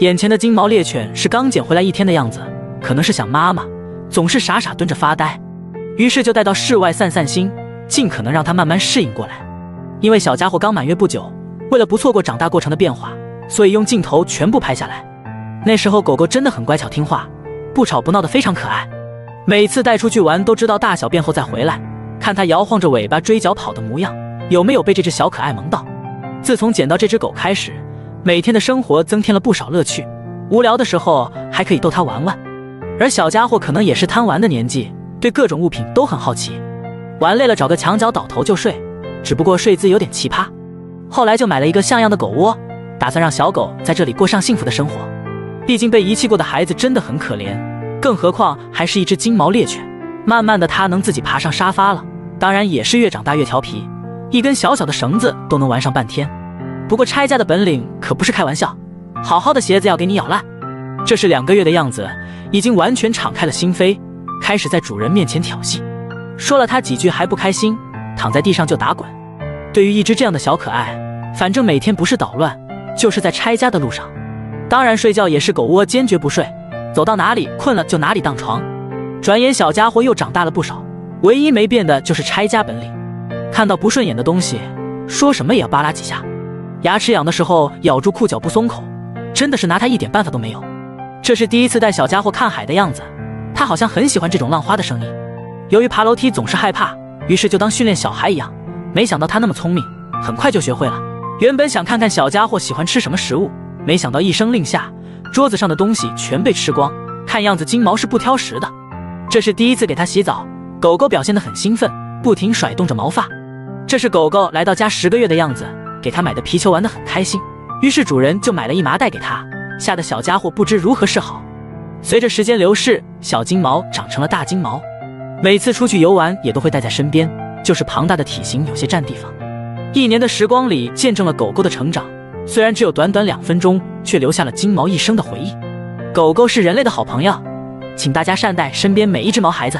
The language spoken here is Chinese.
眼前的金毛猎犬是刚捡回来1天的样子，可能是想妈妈，总是傻傻蹲着发呆。于是就带到室外散散心，尽可能让它慢慢适应过来。因为小家伙刚满月不久，为了不错过长大过程的变化，所以用镜头全部拍下来。那时候狗狗真的很乖巧听话，不吵不闹的非常可爱。每次带出去玩都知道大小便后再回来，看它摇晃着尾巴追脚跑的模样，有没有被这只小可爱萌到。自从捡到这只狗开始，每天的生活增添了不少乐趣，无聊的时候还可以逗它玩玩。而小家伙可能也是贪玩的年纪，对各种物品都很好奇，玩累了找个墙角倒头就睡，只不过睡姿有点奇葩。后来就买了一个像样的狗窝，打算让小狗在这里过上幸福的生活。毕竟被遗弃过的孩子真的很可怜，更何况还是一只金毛猎犬。慢慢的它能自己爬上沙发了，当然也是越长大越调皮，一根小小的绳子都能玩上半天。不过拆家的本领可不是开玩笑，好好的鞋子要给你咬烂。这是2个月的样子，已经完全敞开了心扉，开始在主人面前挑衅，说了他几句还不开心，躺在地上就打滚。对于一只这样的小可爱，反正每天不是捣乱就是在拆家的路上。当然睡觉也是狗窝坚决不睡，走到哪里困了就哪里当床。转眼小家伙又长大了不少，唯一没变的就是拆家本领，看到不顺眼的东西说什么也要扒拉几下，牙齿痒的时候咬住裤脚不松口，真的是拿他一点办法都没有。这是第一次带小家伙看海的样子，他好像很喜欢这种浪花的声音。由于爬楼梯总是害怕，于是就当训练小孩一样，没想到他那么聪明，很快就学会了。原本想看看小家伙喜欢吃什么食物，没想到一声令下，桌子上的东西全被吃光，看样子金毛是不挑食的。这是第一次给他洗澡，狗狗表现得很兴奋，不停甩动着毛发。这是狗狗来到家10个月的样子，给他买的皮球玩得很开心，于是主人就买了一麻袋给他，吓得小家伙不知如何是好。随着时间流逝，小金毛长成了大金毛，每次出去游玩也都会带在身边，就是庞大的体型有些占地方。1年的时光里见证了狗狗的成长，虽然只有短短2分钟，却留下了金毛一生的回忆。狗狗是人类的好朋友，请大家善待身边每一只毛孩子。